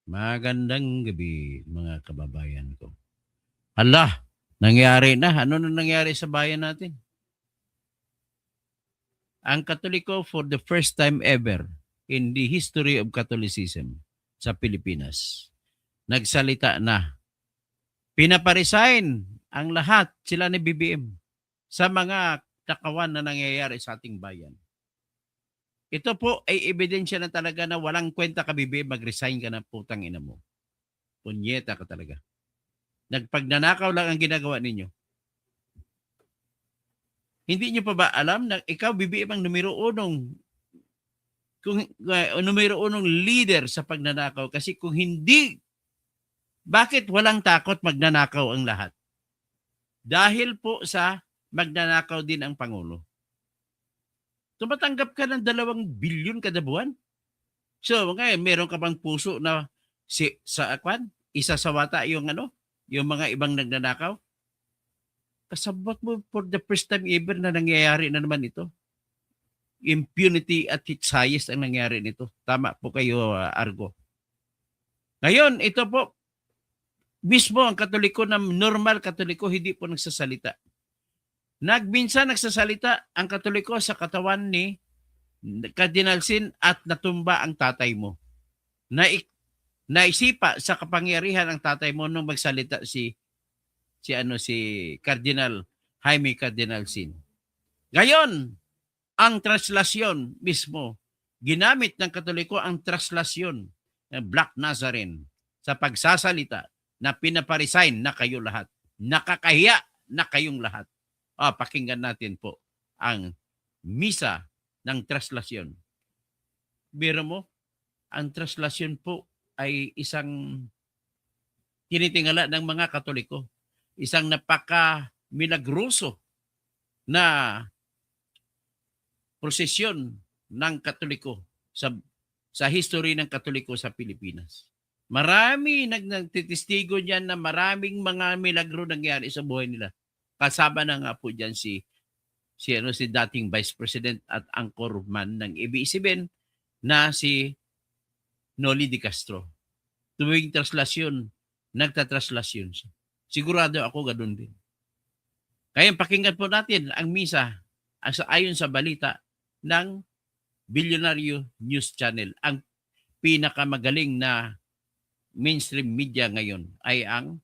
Magandang gabi, mga kababayan ko. Hala, nangyari na. Ano na nangyari sa bayan natin? Ang Katoliko for the first time ever in the history of Catholicism sa Pilipinas, nagsalita na. Pinaparesign ang lahat sila ni BBM sa mga takawan na nangyayari sa ating bayan. Ito po ay ebidensya na talaga na walang kwenta ka BBM, mag-resign ka na, putang ina mo. Punyeta ka talaga. Nagpagnanakaw lang ang ginagawa ninyo. Hindi nyo pa ba alam na ikaw, BBM, ang numero unong leader sa pagnanakaw? Kasi kung hindi, bakit walang takot magnanakaw ang lahat? Dahil po sa magnanakaw din ang Pangulo. Tumatanggap ka ng 2 bilyon kada buwan. So, ngayon, meron ka bang puso na isasawata yung mga ibang nagnanakaw? Kasabot mo for the first time ever na nangyayari na naman ito. Impunity at its highest ang nangyayari nito. Tama po kayo, Argo. Ngayon, ito po, mismo ang Katoliko na normal Katoliko, hindi po nagsasalita. Minsan nagsasalita ang Katoliko sa katawan ni Cardinal Sin at natumba ang tatay mo. Naisipa sa kapangyarihan ang tatay mo nung magsalita si Cardinal Jaime Cardinal Sin. Ngayon, ang translasyon mismo, ginamit ng Katoliko ang translasyon ng Black Nazarene sa pagsasalita na pinaparesign na kayo lahat. Nakakahiya na kayong lahat. Pakinggan natin po ang misa ng translasyon. Biro mo, ang translasyon po ay isang tinitingala ng mga Katoliko. Isang napaka-milagroso na prosesyon ng Katoliko sa history ng Katoliko sa Pilipinas. Marami nagtitistigo niyan na maraming mga milagro nangyari sa buhay nila. Kasama na nga po diyan si dating Vice President at anchorman ng ABS-CBN na si Noli de Castro. Tuwing translasyon, nagtatraslasyon siya. Sigurado ako ganoon din. Kaya pakinggan po natin ang misa ayon sa balita ng Billionaire News Channel. Ang pinakamagaling na mainstream media ngayon ay ang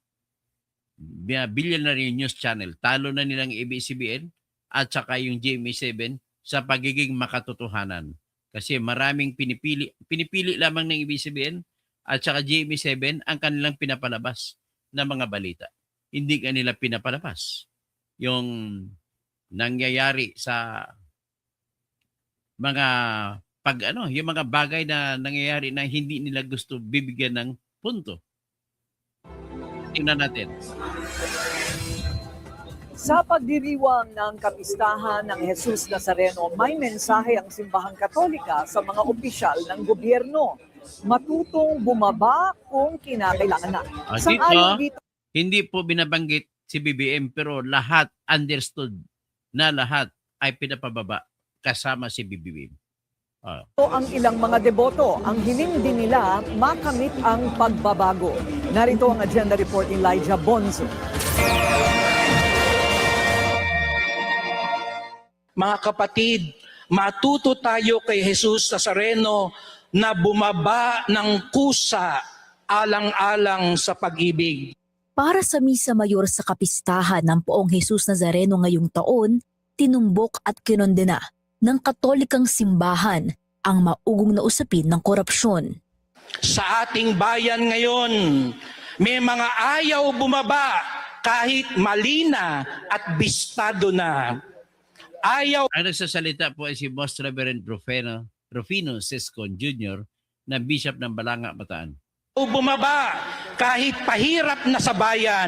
Billionaire News Channel. Talo na nilang ABS-CBN at saka yung GMA7 sa pagiging makatotohanan. Kasi maraming pinipili lamang ng ABS-CBN at saka GMA7 ang kanilang pinapalabas na mga balita. Hindi kanila pinapalabas yung nangyayari sa mga yung mga bagay na nangyayari na hindi nila gusto bibigyan ng punto. Tingnan natin. Sa pagdiriwang ng kapistahan ng Jesus Nazareno, may mensahe ang Simbahang Katolika sa mga opisyal ng gobyerno. Matutong bumaba kung kinakailangan na. Dito, hindi po binabanggit si BBM pero lahat understood na lahat ay pinapababa kasama si BBM. Ito ang ilang mga deboto. Ang hiling din nila makamit ang pagbabago. Narito ang agenda report ni Elijah Bonzo. Mga kapatid, matuto tayo kay Jesus Nazareno na bumaba ng kusa alang-alang sa pag-ibig. Para sa Misa Mayor sa kapistahan ng Poong Jesus Nazareno ngayong taon, tinumbok at kinondena ng Katolikang simbahan ang maugong na usapin ng korupsyon. Sa ating bayan ngayon, may mga ayaw bumaba kahit malina at bistado na. Ayaw. Ang nagsasalita po ay si Most Reverend Rufino Sescon Jr. na Bishop ng Balanga, Bataan. Bumaba kahit pahirap na sa bayan.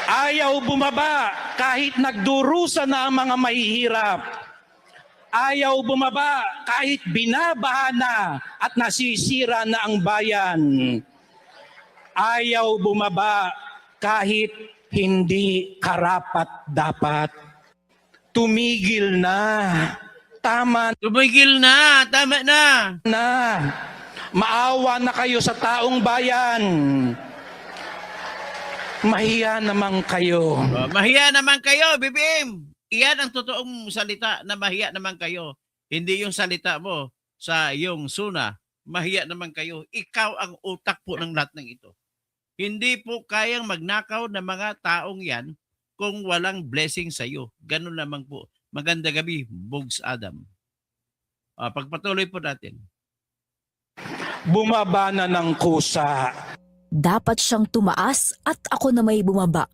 Ayaw bumaba kahit nagdurusa na ang mga mahihirap. Ayaw bumaba kahit binabaha na at nasisira na ang bayan. Ayaw bumaba kahit hindi karapat-dapat. Tumigil na Tama Tumigil na, tama na. na. Maawa na kayo sa taong bayan. Mahiya naman kayo. Mahiya naman kayo, BBM. Iyan ang totoong salita na mahiya naman kayo. Hindi yung salita mo sa yung suna. Mahiya naman kayo. Ikaw ang utak po ng lahat ng ito. Hindi po kayang magnakaw ng mga taong yan kung walang blessing sa iyo. Ganun lamang po. Maganda gabi, Bugs Adam. Pagpatuloy po natin. Bumaba na ng kusa. Dapat siyang tumaas at ako na may bumaba.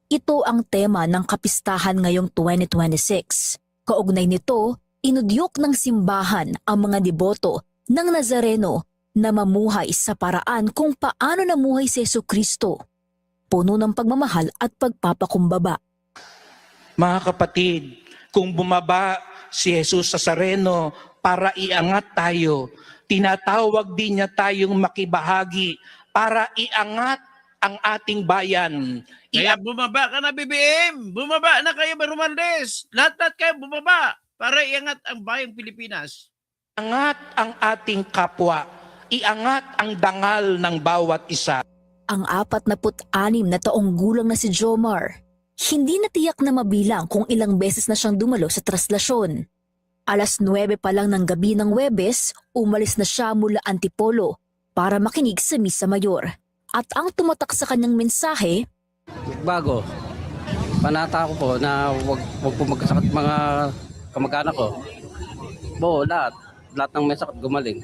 Ito ang tema ng kapistahan ngayong 2026. Kaugnay nito, inudyok ng simbahan ang mga deboto ng Nazareno na mamuhay sa paraan kung paano namuhay si Jesucristo. Puno ng pagmamahal at pagpapakumbaba. Mga kapatid, kung bumaba si Jesus Nazareno para iangat tayo, tinatawag din niya tayong makibahagi para iangat ang ating bayan. Kaya bumaba ka na, BBM. Bumaba na kayo, Romualdez. Lahat-lahat kayo bumaba para iangat ang bayang Pilipinas. Iangat ang ating kapwa. Iangat ang dangal ng bawat isa. Ang 46 na taong gulang na si Jomar, hindi natiyak na mabilang kung ilang beses na siyang dumalo sa traslasyon. Alas 9 pa lang ng gabi ng Huwebes, umalis na siya mula Antipolo para makinig sa Misa Mayor. At ang tumatak sa kanyang mensahe, bago, panata ko po na wag po magkasakit mga kamag-anak ko. Lahat ng may sakit gumaling.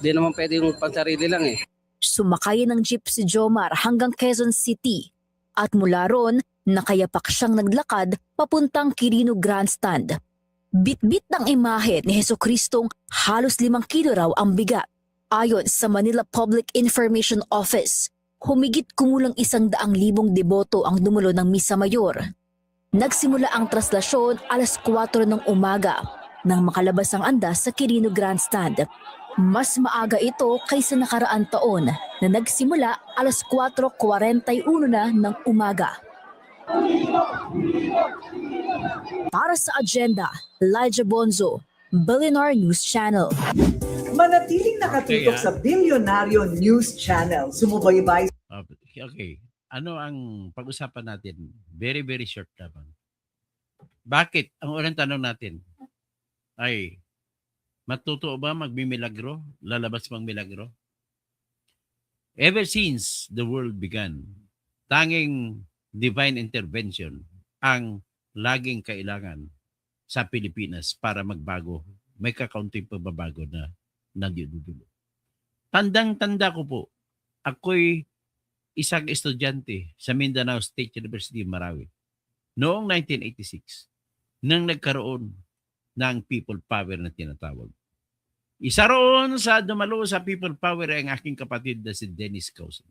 Di naman pwede yung pansarili lang eh. sumakay ng jeep si Jomar hanggang Quezon City at mula ron nakayapak siyang naglakad papuntang Quirino Grandstand. Bit-bit ng imahe ni Jesucristong halos 5 kilo raw ang bigat. Ayon sa Manila Public Information Office, humigit kumulang 100,000 deboto ang dumulo ng Misa Mayor. Nagsimula ang traslasyon alas 4 ng umaga nang makalabas ang andas sa Quirino Grandstand. Mas maaga ito kaysa nakaraang taon na nagsimula alas 4:41 na ng umaga. Para sa agenda, Elijah Bonzo, Billionaire News Channel. Manatiling nakatutok sa Bilyonaryo News Channel. Sumubaybay Okay. Ano ang pag-usapan natin? Very, very short naman. Bakit? Ang unang tanong natin ay, matuto ba magmimilagro? Lalabas bang milagro? Ever since the world began, tanging divine intervention ang laging kailangan sa Pilipinas para magbago. May kakaunting pagbabago na nandiyo-dulo. Tandang-tanda ko po, ako'y isang estudyante sa Mindanao State University, Marawi. Noong 1986, nang nagkaroon ng people power na tinatawag. Isa roon sa dumalo sa people power ay ang aking kapatid na si Dennis Causa.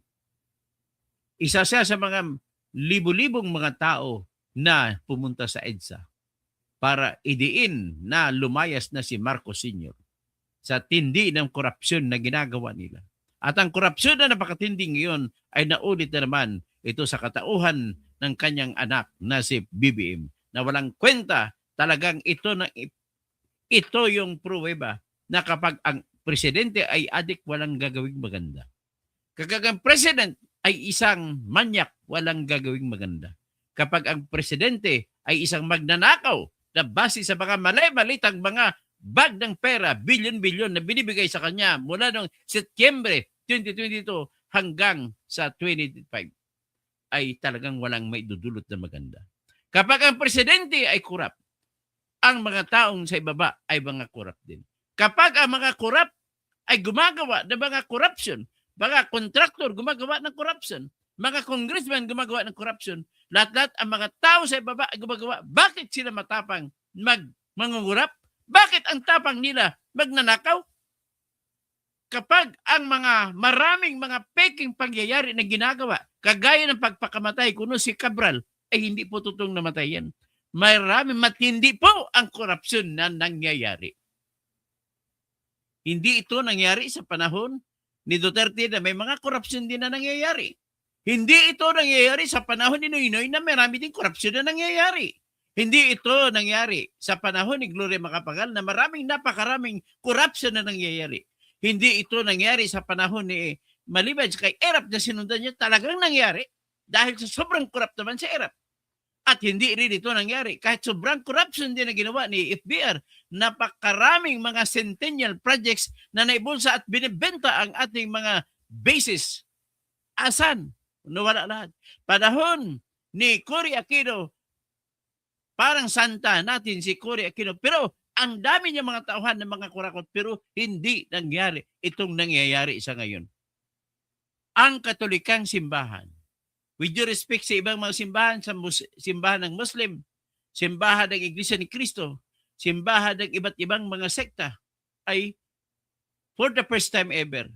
Isa siya sa mga libu-libong mga tao na pumunta sa EDSA para idiin na lumayas na si Marcos Sr. sa tindi ng korupsyon na ginagawa nila. At ang korupsyon na napakatindi ngayon ay naulit na naman ito sa katauhan ng kanyang anak na si BBM na walang kwenta. Talagang ito yung pruweba na kapag ang presidente ay adik, walang gagawing maganda. Kapag ang president ay isang manyak, walang gagawing maganda. Kapag ang presidente ay isang magnanakaw na base sa mga mali-malitang mga bag ng pera, bilyon-bilyon na binibigay sa kanya mula noong Setyembre 2022 hanggang sa 2025 ay talagang walang maidudulot na maganda. Kapag ang presidente ay korap, ang mga taong sa ibaba ay mga korap din. Kapag ang mga korap ay gumagawa ng mga corruption, mga contractor gumagawa ng corruption, mga congressman gumagawa ng corruption, lahat-lahat ang mga tao sa ibaba ay gumagawa. Bakit sila matapang mangungurap? Bakit ang tapang nila magnanakaw? Kapag ang mga maraming mga peking pangyayari na ginagawa, kagaya ng pagpakamatay kuno si Cabral, ay hindi po totoong namatay yan. Maraming matindi po ang korupsyon na nangyayari. Hindi ito nangyari sa panahon ni Duterte na may mga korupsyon din na nangyayari. Hindi ito nangyayari sa panahon ni Noynoy na marami din korupsyon na nangyayari. Hindi ito nangyari sa panahon ni Gloria Macapagal na napakaraming corruption na nangyayari. Hindi ito nangyari sa panahon ni maliban kay Erap na sinundan niya, talagang nangyari dahil sa sobrang corrupt naman si Erap. At hindi rin ito nangyari kahit sobrang corruption din na ginawa ni FBR. Napakaraming mga centennial projects na naibulsa at binibenta ang ating mga bases. Asan? Nawala lahat. Panahon ni Cory Aquino, parang santa natin si Cory Aquino, pero ang dami niya mga tauhan ng mga kurakot, pero hindi nangyari itong nangyayari sa ngayon. Ang Katolikang simbahan, with due respect sa ibang mga simbahan, sa simbahan ng Muslim, simbahan ng Iglesia ni Cristo, simbahan ng iba't ibang mga sekta, ay for the first time ever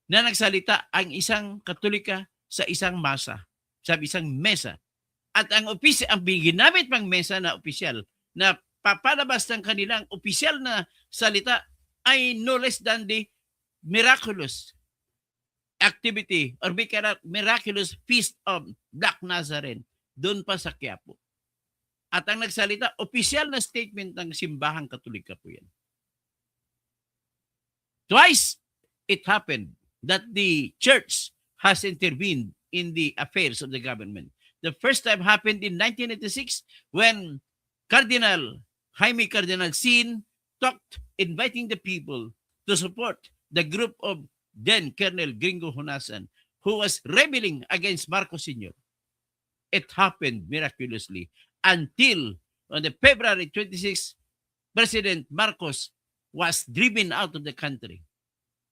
na nagsalita ang isang Katolika sa isang masa, sa isang mesa. At ang ginamit pang mesa na opisyal na papalabas ng kanilang opisyal na salita ay no less than the miraculous activity or miraculous feast of Black Nazarene doon pa sa Quiapo. At ang nagsalita, opisyal na statement ng simbahang Katolika po yan. Twice it happened that the church has intervened in the affairs of the government. The first time happened in 1986 when Jaime Cardinal Sin talked inviting the people to support the group of then Colonel Gringo Honasan who was rebelling against Marcos Sr. It happened miraculously until on the February 26, President Marcos was driven out of the country.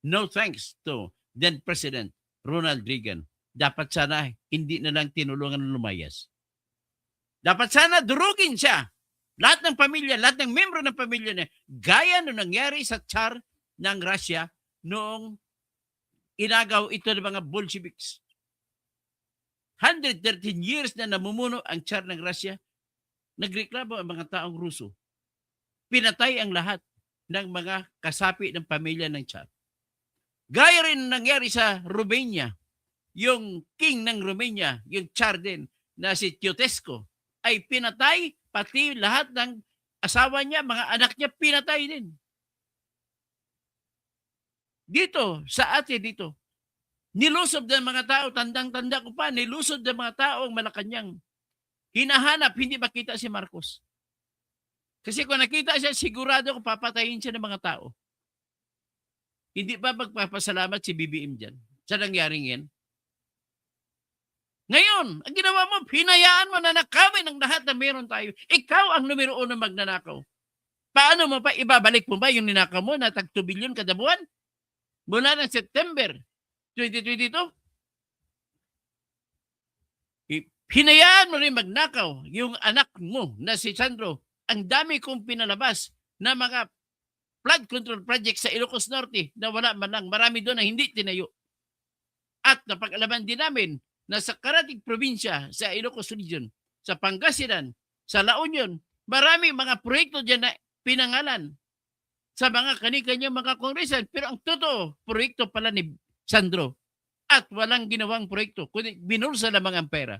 No thanks to then President Ronald Reagan. Dapat sana hindi na lang tinulungan lumayas. Dapat sana durugin siya. Lahat ng pamilya, lahat ng membro ng pamilya niya, gaya nung nangyari sa Tsar ng Russia noong inagaw ito ng mga Bolsheviks. 113 years na namumuno ang Tsar ng Russia, nagreklamo ang mga taong Ruso. Pinatay ang lahat ng mga kasapi ng pamilya ng Tsar. Gaya rin nangyari sa Romania. Yung king ng Romania, yung Tsar din, na si Ceausescu, ay pinatay, pati lahat ng asawa niya, mga anak niya, pinatay din. Dito, sa atin dito, nilusob ng mga tao, tandang-tanda ko pa, nilusob ng mga tao ang Malacanang. Hinahanap, hindi makita si Marcos. Kasi kung nakita siya, sigurado ko papatayin siya ng mga tao. Hindi pa magpapasalamat si BBM dyan sa nangyaring yan. Ngayon, ang ginawa mo, hinayaan mo na nakawin ang lahat na meron tayo. Ikaw ang numero 1 magnanakaw. Paano mo pa, ibabalik mo ba yung ninakaw mo na tag 2 billion kada buwan? Mula ng September 2022? Hinayaan mo rin magnakaw yung anak mo na si Sandro. Ang dami kong pinalabas na mga flood control project sa Ilocos Norte na wala man lang. Marami doon na hindi tinayo. At napag-alaman din namin na sa karating probinsya sa Ilocos Region, sa Pangasinan, sa La Union, marami mga proyekto dyan na pinangalan sa mga kani-kanyang mga kongresan. Pero ang totoo, proyekto pala ni Sandro. At walang ginawang proyekto, kundi binulsa lamang ang pera.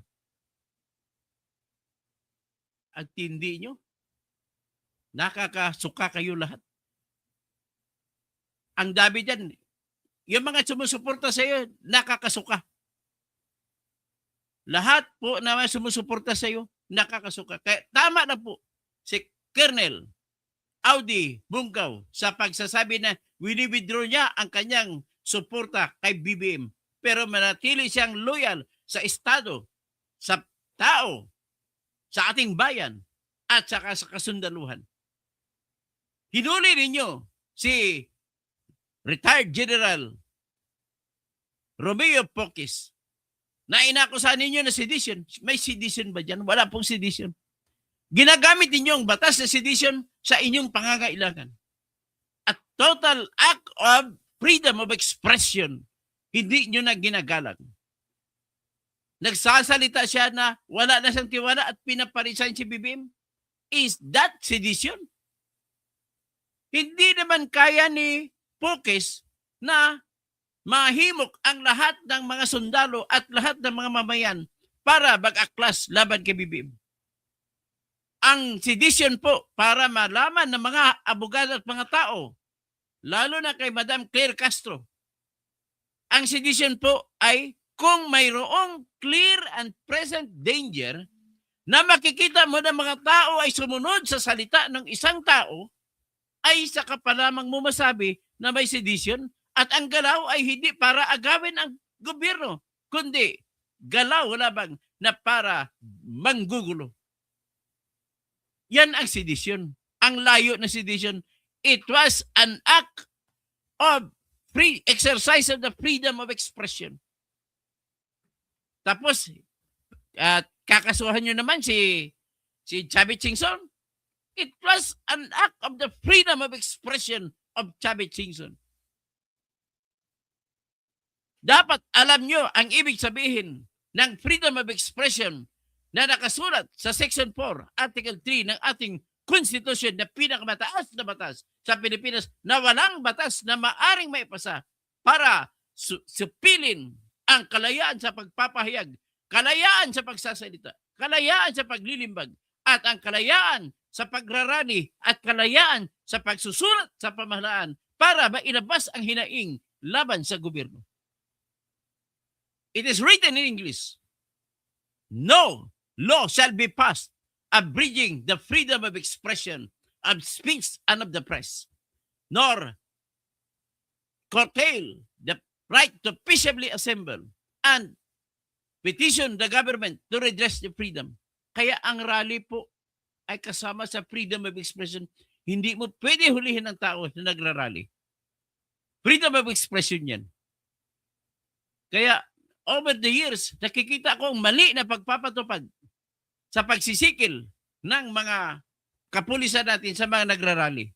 At tindi nyo, nakakasuka kayo lahat. Ang dami dyan, yung mga sumusuporta sa iyo, nakakasuka. Lahat po na sumusuporta sa iyo, nakakasuka. Kaya tama na po si Colonel Audi Bungaw sa pagsasabi na wini-withdraw niya ang kanyang suporta kay BBM. Pero manatili siyang loyal sa Estado, sa tao, sa ating bayan, at saka sa kasundaluhan. Hinuli ninyo si retired General Romeo Pocis na inakusahan ninyo na sedition. May sedition ba dyan? Wala pong sedition. Ginagamit ninyo ang batas na sedition sa inyong pangangailangan. At total act of freedom of expression, hindi nyo na ginagalang. Nagsasalita siya na wala na siyang tiwala at pinaparisan si BBM. Is that sedition? Hindi naman kaya ni Pocis na mahimok ang lahat ng mga sundalo at lahat ng mga mamayan para mag-aklas laban kay BBM. Ang sedition po para malaman ng mga abogado at mga tao, lalo na kay Madam Claire Castro, ang sedition po ay kung mayroong clear and present danger na makikita mo na mga tao ay sumunod sa salita ng isang tao, ay saka pa lamang mo masabi na may sedition at ang galaw ay hindi para agawin ang gobyerno, kundi galaw labang na para manggugulo. Yan ang sedition. Ang layo ng sedition, it was an act of free exercise of the freedom of expression. Tapos, kakasuhan nyo naman si Chavit Singson. It was an act of the freedom of expression of Chavit Singson. Dapat alam nyo ang ibig sabihin ng freedom of expression na nakasulat sa Section 4, Article 3 ng ating Constitution na pinakamataas na batas sa Pilipinas na walang batas na maaring maipasa para supilin ang kalayaan sa pagpapahayag, kalayaan sa pagsasalita, kalayaan sa paglilimbag, at ang kalayaan sa pagrarally at kalayaan sa pagsusulat sa pamahalaan para mailabas ang hinaing laban sa gobyerno. It is written in English, no law shall be passed abridging the freedom of expression, of speech, and of the press, nor curtail the right to peaceably assemble and petition the government to redress the freedom. Kaya ang rally po ay kasama sa freedom of expression. Hindi mo pwede hulihin ng tao na nagrarally. Freedom of expression yan. Kaya over the years, nakikita ko ang mali na pagpapatupad sa pagsisikil ng mga kapulisan natin sa mga nagrarally.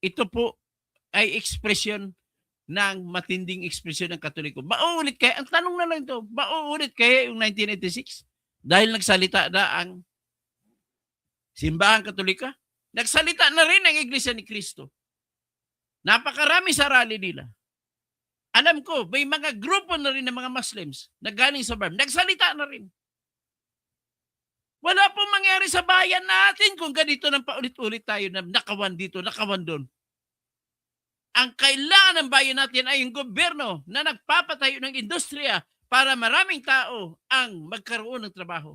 Ito po ay expression ng matinding ekspresyon ng Katoliko. Mauulit kaya, ang tanong na lang ito, mauulit kaya yung 1986? Dahil nagsalita na ang Simbahang Katolika? Nagsalita na rin ang Iglesia ni Cristo. Napakarami sa rally nila. Alam ko, may mga grupo na rin ng mga Muslims na galing sa BARM. Nagsalita na rin. Wala pong mangyari sa bayan natin kung ganito nang paulit-ulit tayo na nakawan dito, nakawan doon. Ang kailangan ng bayan natin ay yung gobyerno na nagpapatayo ng industriya para maraming tao ang magkaroon ng trabaho.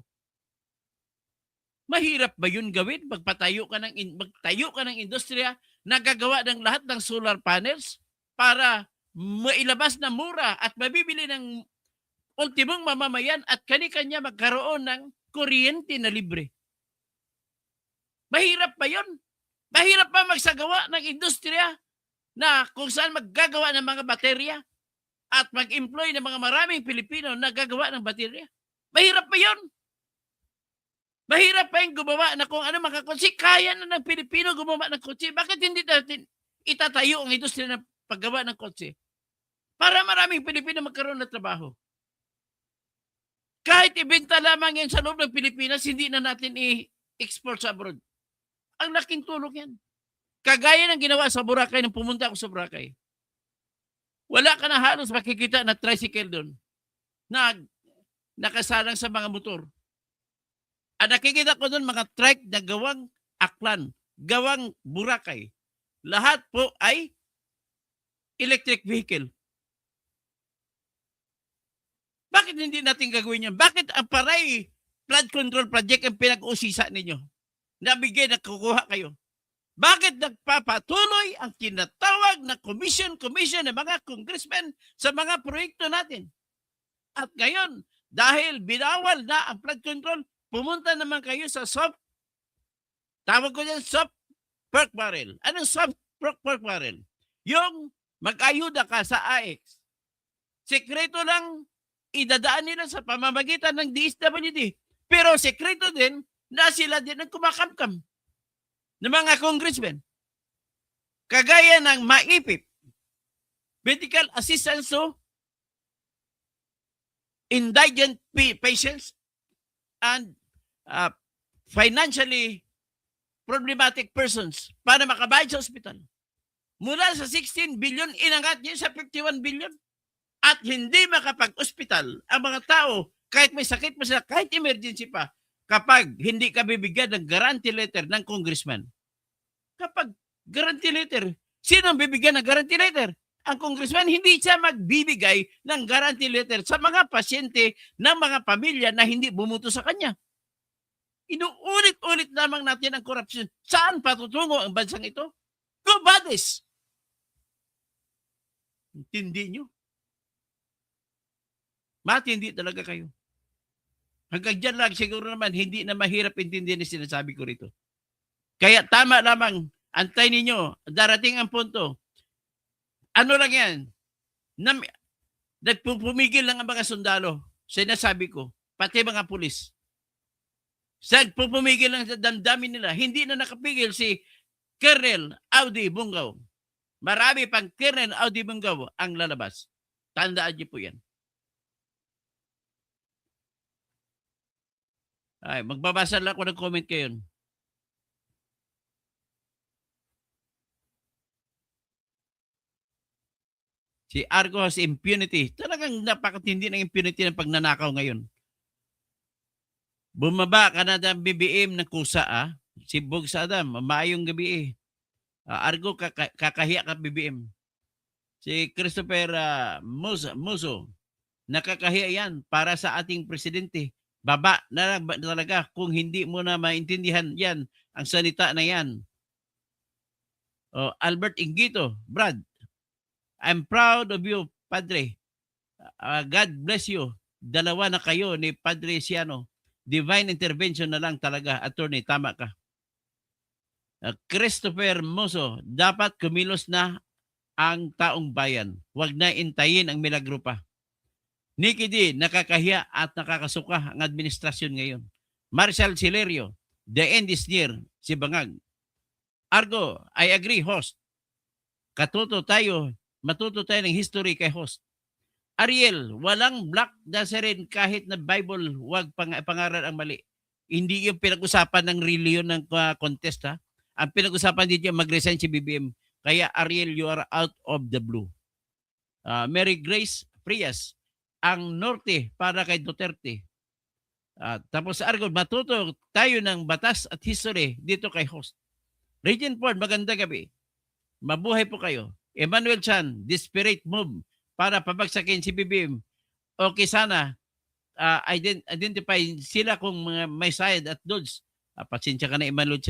Mahirap ba yun gawin? Magtayo ka ng industriya na gagawa ng lahat ng solar panels para mailabas na mura at mabibili ng ultimong mamamayan at kani-kanya magkaroon ng kuryente na libre. Mahirap ba yun? Mahirap ba magsagawa ng industriya na kung saan maggagawa ng mga baterya at mag-employ ng mga maraming Pilipino na gagawa ng baterya? Mahirap ba yun? Mahirap pa yung gumawa na kung ano mga kotse. Kaya na ng Pilipino gumawa ng kotse. Bakit hindi natin itatayo ang industriya ng paggawa ng kotse? Para maraming Pilipino magkaroon ng trabaho. Kahit ibenta lamang yan sa loob ng Pilipinas, hindi na natin i-export sa abroad. Ang laking tulong yan. Kagaya ng ginawa sa Boracay nung pumunta ako sa Boracay. Wala ka na halos makikita na tricycle doon na nakasalang sa mga motor. At nakikita ko doon mga trike na gawang Aklan, gawang Boracay. Lahat po ay electric vehicle. Bakit hindi natin gagawin yan? Bakit ang Paray flood control project ang pinag-usisa ninyo? Nabigay na kukuha kayo. Bakit nagpapatuloy ang tinatawag na commission ng mga congressmen sa mga proyekto natin? At ngayon, dahil binawal na ang flood control, pumunta naman kayo sa soft, tawag ko yan soft pork barrel. Anong soft pork barrel? Yung mag-ayuda ka sa AX. Sekreto lang idadaan nila sa pamamagitan ng DSWD. Pero sekreto din na sila din ang kumakamkam ng mga congressmen. Kagaya ng MAIPIP, Medical Assistance to Indigent Patients and Financially Problematic Persons para makabayad sa ospital. Mula sa 16 billion, inangat niya sa 51 billion. At hindi makapag-ospital ang mga tao Kahit may sakit pa sila, kahit emergency pa, kapag hindi ka bibigyan ng guarantee letter ng congressman, kapag guarantee letter, sino ang bibigyan ng guarantee letter? Ang congressman, hindi siya magbibigay ng guarantee letter sa mga pasyente ng mga pamilya na hindi bumuto sa kanya. Inuulit-ulit lamang natin ang korupsyon. Saan patutungo ang bansang ito? Gobades! Intindi nyo. Matindi talaga kayo. Hanggang dyan lang, siguro naman, hindi na mahirap intindihan yung sinasabi ko rito. Kaya tama lamang, antay ninyo, darating ang punto. Ano lang yan? Nagpupumigil lang ang mga sundalo. Sinasabi ko, pati mga pulis. Nagpupumigil lang sa damdamin nila. Hindi na nakapigil si Colonel Audi Bungaw. Marami pang Colonel Audi Bungaw ang lalabas. Tandaan niyo po yan. Ay, magbabasa lang ako ng comment kayo. Si Argos impunity. Talagang napakatindi ng impunity ng pagnanakaw ngayon. Bumaba ka na ng BBM ng kusa, ah. Si Bog sa Adam, maayong gabi eh. Argo, kakahiya ka BBM. Si Christopher Muso, nakakahiya yan para sa ating presidente. Baba na lang talaga kung hindi mo na maintindihan yan, ang salita na yan. Albert Ingito, Brad, I'm proud of you, Padre. God bless you. Dalawa na kayo ni Padre Siano. Divine intervention na lang talaga, attorney, tama ka. Christopher Moso, dapat kumilos na ang taong bayan. Huwag na intayin ang milagro pa. Nikki D, nakakahiya at nakakasuka ang administrasyon ngayon. Marshall Silerio, the end is near, si Bangag. Argo, I agree, host. Matuto tayo ng history kay host. Ariel, walang black dasarin kahit na Bible, huwag pangaral ang mali. Hindi yung pinag-usapan ng reliyon ng contest, ha? Ang pinag-usapan dito yung mag-resign si BBM. Kaya Ariel, you are out of the blue. Mary Grace Frias, ang norte para kay Duterte. Tapos Argo, matuto tayo ng batas at history dito kay host. Regent Ford, maganda gabi. Mabuhay po kayo. Emmanuel Chan, desperate move para pabagsakin si BBM. Okay sana, identify sila kung mga may side at dodge. Pasensya ka na Emmanuel Chan.